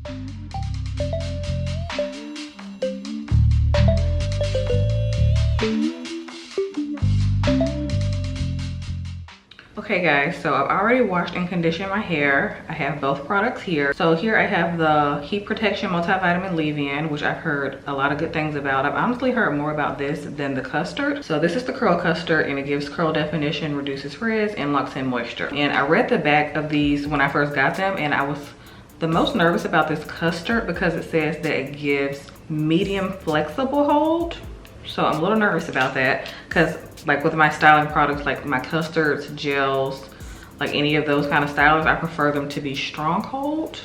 Okay guys, so I've already washed and conditioned my hair. I have both products here. So here I have the Heat Protection Multivitamin Leave-In, which I've heard a lot of good things about. I've honestly heard more about this than the custard. So this is the curl custard, and it gives curl definition, reduces frizz, and locks in moisture. And I read the back of these when I first got them, and I was the most nervous about this custard because it says that it gives medium flexible hold. So I'm a little nervous about that because like with my styling products, like my custards, gels, like any of those kind of stylers, I prefer them to be strong hold.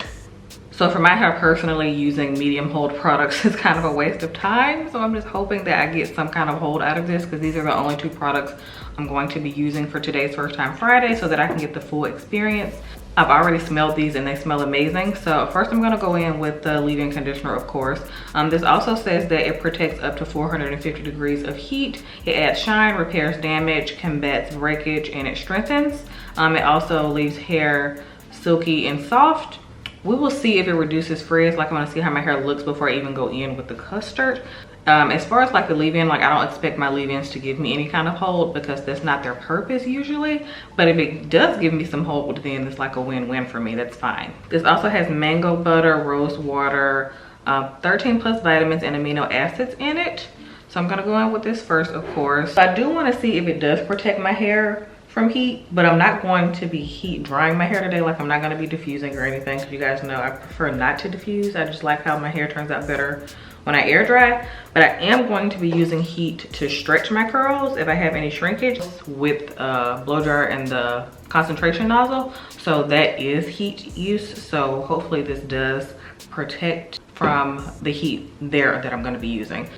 So for my hair personally, using medium hold products is kind of a waste of time. So I'm just hoping that I get some kind of hold out of this because these are the only two products I'm going to be using for today's First Time Friday so that I can get the full experience. I've already smelled these and they smell amazing. So first I'm gonna go in with the leave-in conditioner, of course. This also says that it protects up to 450 degrees of heat. It adds shine, repairs damage, combats breakage, and it strengthens. It also leaves hair silky and soft. We will see if it reduces frizz. Like, I want to see how my hair looks before I even go in with the custard. As far as like the leave-in, like I don't expect my leave-ins to give me any kind of hold because that's not their purpose usually. But if it does give me some hold, then it's like a win-win for me. That's fine. This also has mango butter, rose water, 13 plus vitamins and amino acids in it. So I'm gonna go in with this first, of course. I do want to see if it does protect my hair from heat, but I'm not going to be heat drying my hair today. Like, I'm not going to be diffusing or anything because you guys know I prefer not to diffuse. I just like how my hair turns out better when I air dry. But I am going to be using heat to stretch my curls if I have any shrinkage with blow dryer and the concentration nozzle. So that is heat use. So hopefully this does protect from the heat there that I'm going to be using.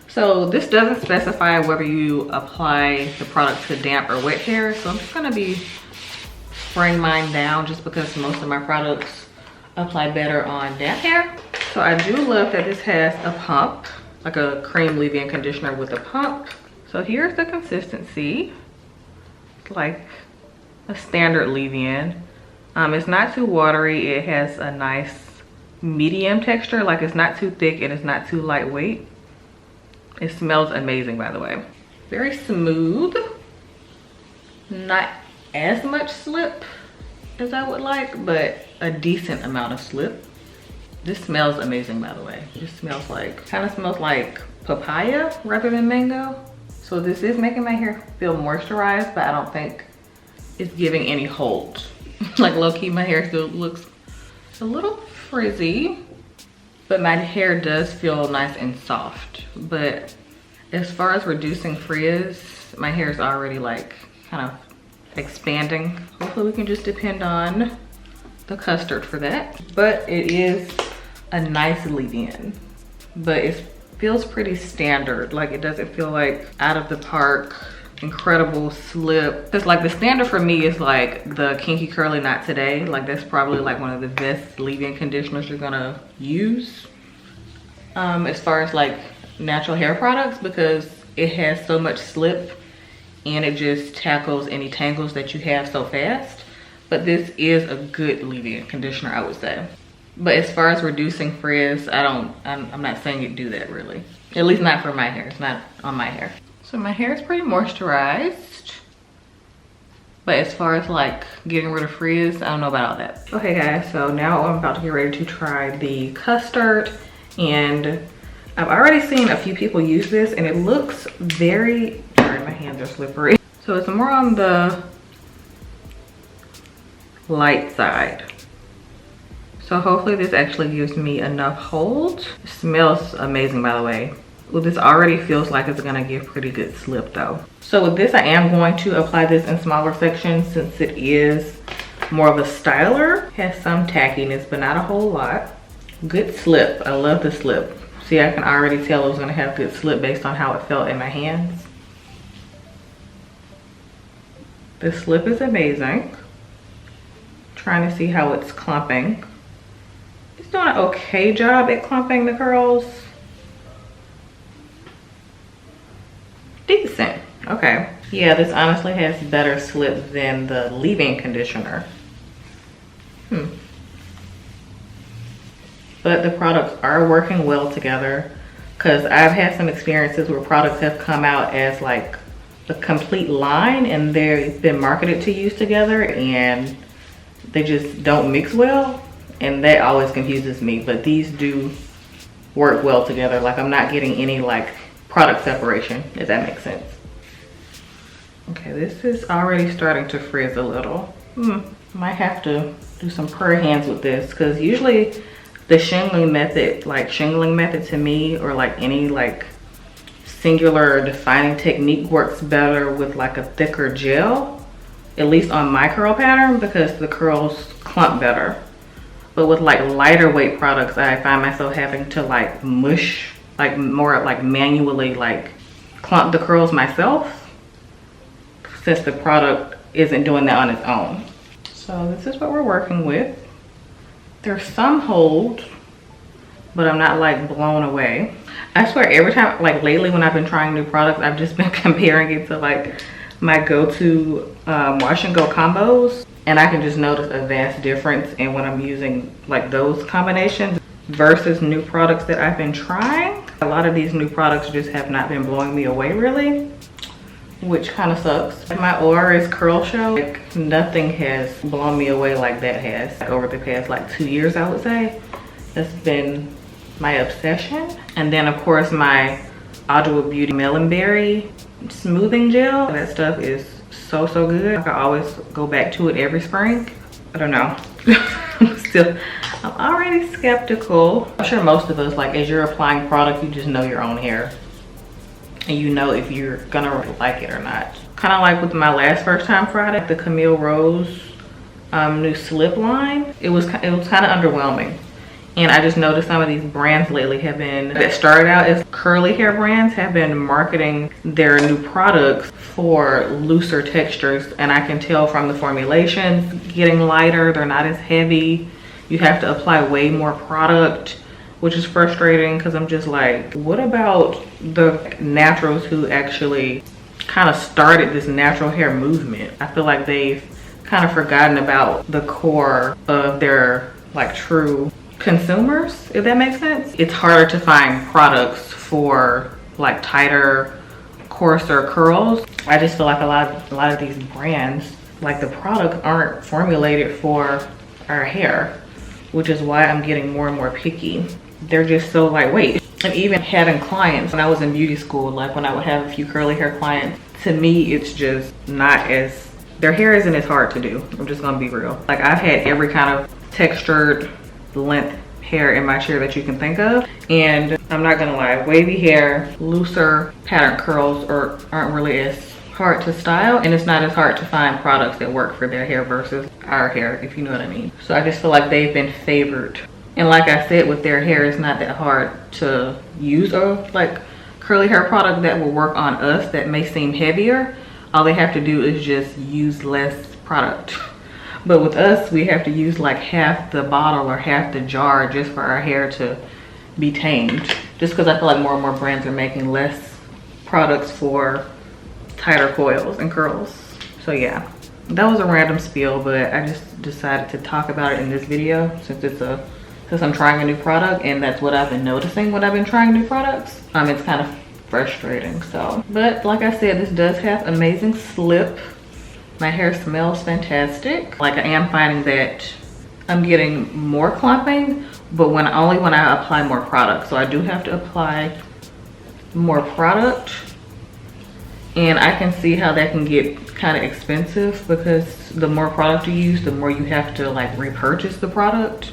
So this doesn't specify whether you apply the product to damp or wet hair. So I'm just gonna be spraying mine down just because most of my products apply better on damp hair. So I do love that this has a pump, like a cream leave-in conditioner with a pump. So here's the consistency. It's like a standard leave-in. It's not too watery. It has a nice medium texture. Like, it's not too thick and it's not too lightweight. It smells amazing, by the way. Very smooth. Not as much slip as I would like, but a decent amount of slip. This smells amazing, by the way. It just smells like, kind of smells like papaya rather than mango. So this is making my hair feel moisturized, but I don't think it's giving any hold. Like, low-key, my hair still looks a little frizzy. But my hair does feel nice and soft. But as far as reducing frizz, my hair is already like kind of expanding. Hopefully we can just depend on the custard for that. But it is a nice leave-in. But it feels pretty standard. Like, it doesn't feel like out of the park, incredible slip. Because like the standard for me is like the Kinky Curly Not Today. Like, that's probably like one of the best leave-in conditioners you're gonna use as far as like natural hair products, because it has so much slip and it just tackles any tangles that you have so fast. But this is a good leave-in conditioner, I would say. But as far as reducing frizz, I'm not saying it do that really. At least not for my hair. It's not on my hair. So my hair is pretty moisturized. But as far as like getting rid of frizz, I don't know about all that. Okay guys, so now I'm about to get ready to try the custard. And I've already seen a few people use this and it looks very, sorry, my hands are slippery. So it's more on the light side. So hopefully this actually gives me enough hold. It smells amazing, by the way. Well, this already feels like it's gonna give pretty good slip though. So with this, I am going to apply this in smaller sections since it is more of a styler. It has some tackiness, but not a whole lot. Good slip, I love the slip. See, I can already tell it was gonna have good slip based on how it felt in my hands. The slip is amazing. Trying to see how it's clumping. It's doing an okay job at clumping the curls. Decent, okay. Yeah, this honestly has better slip than the leave-in conditioner. but the products are working well together, because I've had some experiences where products have come out as like a complete line and they've been marketed to use together and they just don't mix well, and that always confuses me. But these do work well together. Like I'm not getting any like product separation, if that makes sense. Okay, this is already starting to frizz a little. Might have to do some prayer hands with this, because usually the shingling method to me, or like any like singular defining technique, works better with like a thicker gel, at least on my curl pattern, because the curls clump better. But with like lighter weight products, I find myself having to like mush, like more like manually like clump the curls myself, since the product isn't doing that on its own. So this is what we're working with. There's some hold, but I'm not like blown away. I swear every time, like lately when I've been trying new products, I've just been comparing it to like my go-to wash and go combos, and I can just notice a vast difference in when I'm using like those combinations versus new products that I've been trying. A lot of these new products just have not been blowing me away really, which kind of sucks. My Oris curl show, like nothing has blown me away like that has. Like, over the past like 2 years, I would say. That's been my obsession. And then of course my Audua Beauty Melon Berry smoothing gel. That stuff is so good. Like, I always go back to it every spring. I don't know. I'm already skeptical. I'm sure most of us, like as you're applying product, you just know your own hair. And you know if you're gonna like it or not. Kind of like with my last First Time Friday, the Camille Rose new slip line. It was kind of underwhelming. And I just noticed some of these brands lately have been, that started out as curly hair brands, have been marketing their new products for looser textures. And I can tell from the formulations getting lighter, they're not as heavy. You have to apply way more product, which is frustrating, because I'm just like, what about the naturals who actually kind of started this natural hair movement? I feel like they've kind of forgotten about the core of their like true consumers, if that makes sense. It's harder to find products for like tighter, coarser curls. I just feel like a lot of these brands, like the products aren't formulated for our hair, which is why I'm getting more and more picky. They're just so lightweight. And even having clients, when I was in beauty school, like when I would have a few curly hair clients, to me it's just not as, their hair isn't as hard to do. I'm just gonna be real. Like I've had every kind of textured length hair in my chair that you can think of, and I'm not gonna lie, wavy hair, looser pattern curls aren't really as hard to style, and it's not as hard to find products that work for their hair versus our hair, if you know what I mean. So I just feel like they've been favored. And like I said, with their hair, it's not that hard to use a like curly hair product that will work on us that may seem heavier. All they have to do is just use less product. But with us, we have to use like half the bottle or half the jar just for our hair to be tamed. Just because I feel like more and more brands are making less products for tighter coils and curls. So yeah, that was a random spiel, but I just decided to talk about it in this video since I'm trying a new product, and that's what I've been noticing when I've been trying new products. It's kind of frustrating. So, but like I said, this does have amazing slip. My hair smells fantastic. Like I am finding that I'm getting more clumping, but only when I apply more product. So I do have to apply more product, and I can see how that can get kind of expensive, because the more product you use, the more you have to like repurchase the product.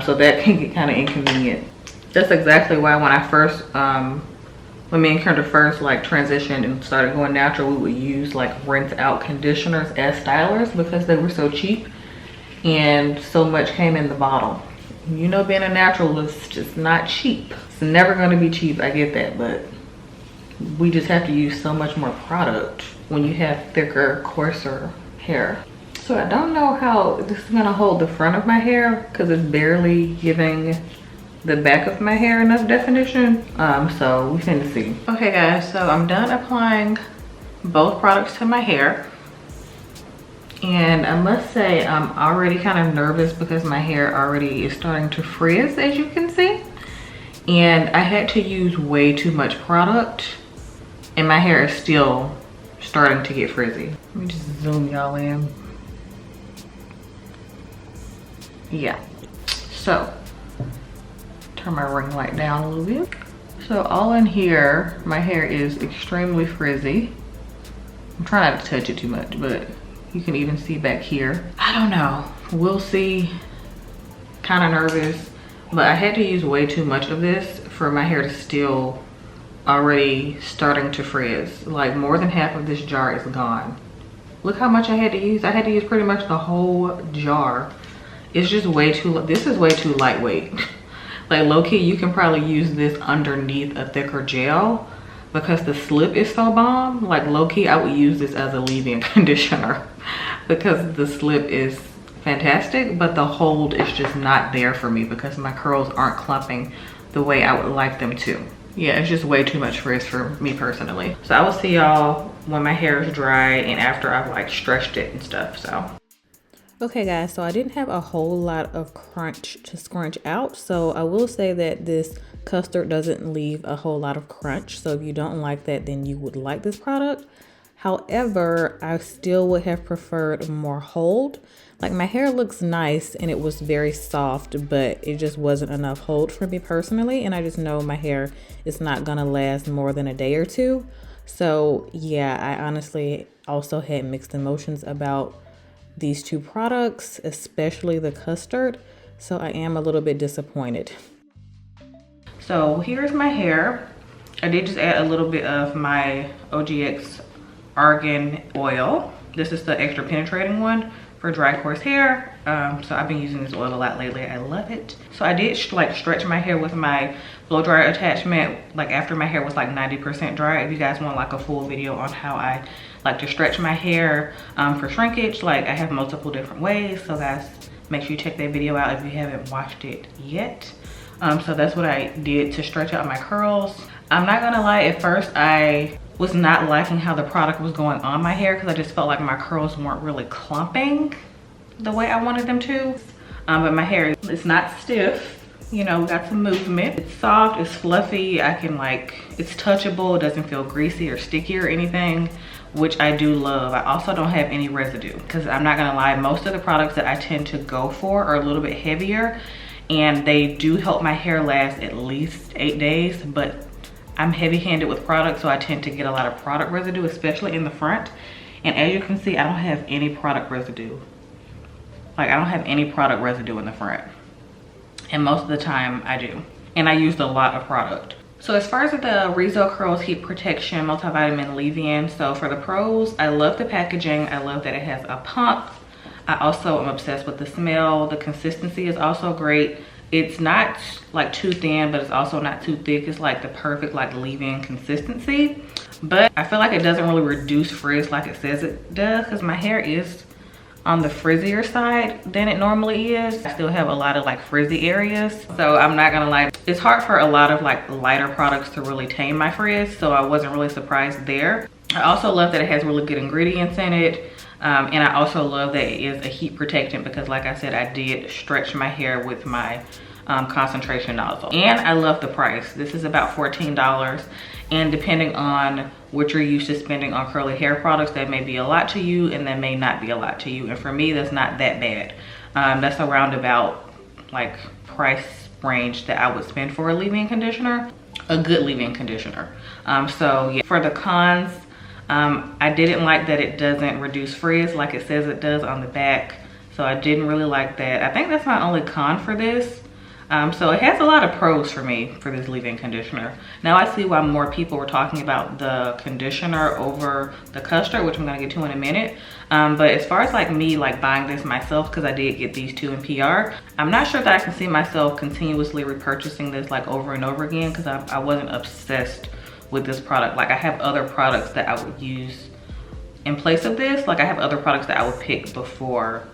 So that can get kind of inconvenient. That's exactly why when I first when me and Kendra first like transitioned and started going natural, we would use like rinse out conditioners as stylers, because they were so cheap and so much came in the bottle. You know, being a natural is just not cheap. It's never going to be cheap, I get that, but we just have to use so much more product when you have thicker, coarser hair. So I don't know how this is going to hold the front of my hair, because it's barely giving the back of my hair enough definition. So we finna see. Okay guys, so I'm done applying both products to my hair, And I must say, I'm already kind of nervous because my hair already is starting to frizz, as you can see. And I had to use way too much product, and my hair is still starting to get frizzy. Let me just zoom y'all in. Yeah, so turn my ring light down a little bit. So all in here, my hair is extremely frizzy. I'm trying not to touch it too much, but you can even see back here. I don't know, we'll see. Kind of nervous, but I had to use way too much of this for my hair to still already starting to frizz. Like more than half of this jar is gone. Look how much I had to use. I had to use pretty much the whole jar. It's just way too, this is way too lightweight. Like low-key, you can probably use this underneath a thicker gel because the slip is so bomb. Like low-key, I would use this as a leave-in conditioner because the slip is fantastic, but the hold is just not there for me because my curls aren't clumping the way I would like them to. Yeah, it's just way too much frizz for me personally. So I will see y'all when my hair is dry and after I've like stretched it and stuff, so. Okay guys, so I didn't have a whole lot of crunch to scrunch out. So I will say that this custard doesn't leave a whole lot of crunch. So if you don't like that, then you would like this product. However, I still would have preferred more hold. Like my hair looks nice and it was very soft, but it just wasn't enough hold for me personally. And I just know my hair is not gonna last more than a day or two. So yeah, I honestly also had mixed emotions about these two products, especially the custard. So I am a little bit disappointed. So here's my hair. I did just add a little bit of my OGX argan oil. This is the extra penetrating one for dry coarse hair. So I've been using this oil a lot lately. I love it. So I did like stretch my hair with my blow dryer attachment, like after my hair was like 90% dry. If you guys want like a full video on how I like to stretch my hair for shrinkage, like I have multiple different ways. So guys, make sure you check that video out if you haven't watched it yet. So that's what I did to stretch out my curls. I'm not gonna lie, at first I was not liking how the product was going on my hair because I just felt like my curls weren't really clumping the way I wanted them to. But my hair is not stiff. You know, got some movement. It's soft, it's fluffy. I can like, it's touchable. It doesn't feel greasy or sticky or anything, which I do love. I also don't have any residue because I'm not gonna lie, most of the products that I tend to go for are a little bit heavier and they do help my hair last at least 8 days, but I'm heavy-handed with products, so I tend to get a lot of product residue, especially in the front. And as you can see, I don't have any product residue. Like I don't have any product residue in the front. And most of the time I do. And I used a lot of product. So as far as the RIZO Curls Heat Protection Multivitamin Leave-In, so for the pros, I love the packaging. I love that it has a pump. I also am obsessed with the smell. The consistency is also great. It's not like too thin, but it's also not too thick. It's like the perfect like leave-in consistency. But I feel like it doesn't really reduce frizz like it says it does because my hair is on the frizzier side than it normally is. I still have a lot of like frizzy areas. So I'm not gonna lie, it's hard for a lot of like lighter products to really tame my frizz. So I wasn't really surprised there. I also love that it has really good ingredients in it. And I also love that it is a heat protectant because like I said, I did stretch my hair with my concentration nozzle. And I love the price. This is about $14. And depending on what you're used to spending on curly hair products, that may be a lot to you and that may not be a lot to you. And for me, that's not that bad. That's around about like price range that I would spend for a leave-in conditioner, a good leave-in conditioner. So yeah, for the cons, I didn't like that it doesn't reduce frizz like it says it does on the back. So I didn't really like that. I think that's my only con for this. So it has a lot of pros for me for this leave-in conditioner. Now I see why more people were talking about the conditioner over the custard, which I'm gonna get to in a minute. But as far as like me like buying this myself, because I did get these two in PR, I'm not sure that I can see myself continuously repurchasing this like over and over again because I wasn't obsessed with this product. Like I have other products that I would use in place of this. Like I have other products that I would pick before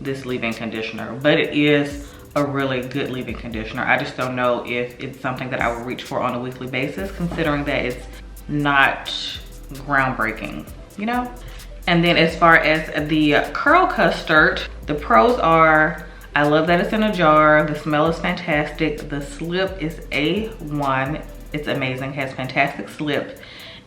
this leave-in conditioner, but it is a really good leave-in conditioner. I just don't know if it's something that I would reach for on a weekly basis, considering that it's not groundbreaking, you know? And then as far as the curl custard, the pros are, I love that it's in a jar. The smell is fantastic. The slip is A1. It's amazing, has fantastic slip.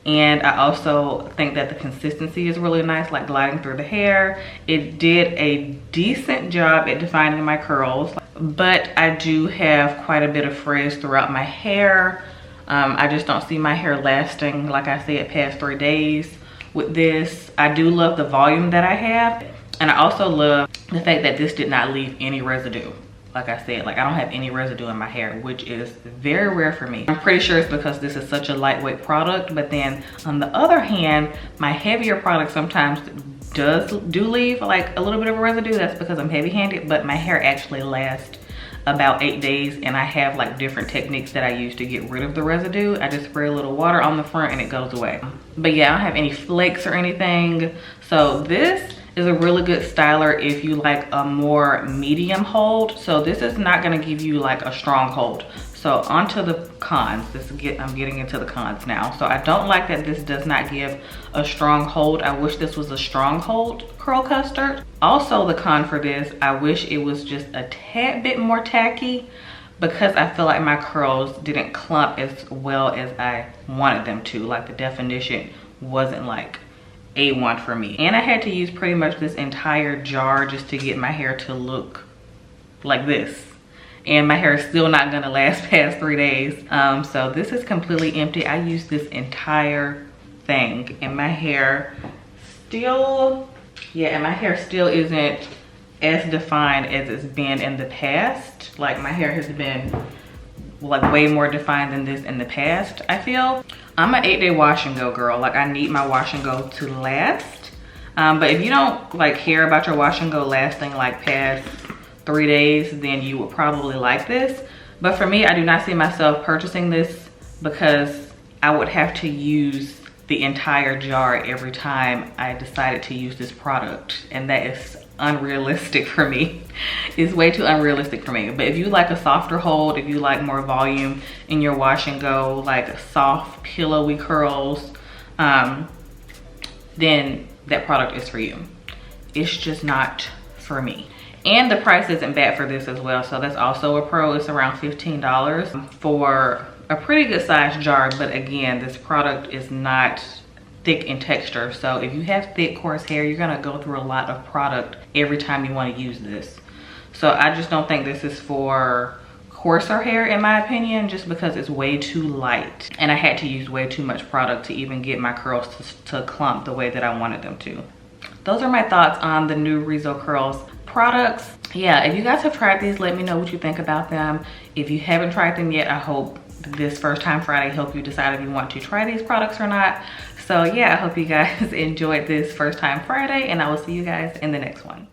And I also think that the consistency is really nice, like gliding through the hair. It did a decent job at defining my curls, but I do have quite a bit of frizz throughout my hair. I just don't see my hair lasting, like I said, past 3 days with this. I do love the volume that I have. And I also love the fact that this did not leave any residue. Like I said, like I don't have any residue in my hair, which is very rare for me. I'm pretty sure it's because this is such a lightweight product, but then on the other hand, my heavier products sometimes do leave like a little bit of a residue. That's because I'm heavy-handed, but my hair actually lasts about 8 days, and I have like different techniques that I use to get rid of the residue. I just spray a little water on the front and it goes away. But yeah, I don't have any flakes or anything. So this is a really good styler if you like a more medium hold. So this is not gonna give you like a strong hold. So onto the cons. I'm getting into the cons now. So I don't like that this does not give a strong hold. I wish this was a strong hold curl custard. Also the con for this, I wish it was just a tad bit more tacky, because I feel like my curls didn't clump as well as I wanted them to. Like the definition wasn't like A1 for me. And I had to use pretty much this entire jar just to get my hair to look like this. And my hair is still not gonna last past 3 days. So this is completely empty. I used this entire thing and my hair still, and my hair still isn't as defined as it's been in the past. Like my hair has been like way more defined than this in the past, I feel. I'm an 8-day wash and go girl. Like I need my wash and go to last. But if you don't like care about your wash and go lasting like past 3 days, then you would probably like this. But for me, I do not see myself purchasing this because I would have to use the entire jar every time I decided to use this product. And that is unrealistic for me. It's way too unrealistic for me. But if you like a softer hold, if you like more volume in your wash and go, like soft pillowy curls, then that product is for you. It's just not for me. And the price isn't bad for this as well, so that's also a pro. It's around $15 for a pretty good sized jar, but again, this product is not thick in texture. So if you have thick, coarse hair, you're gonna go through a lot of product every time you wanna use this. So I just don't think this is for coarser hair in my opinion, just because it's way too light. And I had to use way too much product to even get my curls to clump the way that I wanted them to. Those are my thoughts on the new RIZO Curls products. Yeah, if you guys have tried these, let me know what you think about them. If you haven't tried them yet, I hope this First Time Friday help you decide if you want to try these products or not. So yeah, I hope you guys enjoyed this First Time Friday, and I will see you guys in the next one.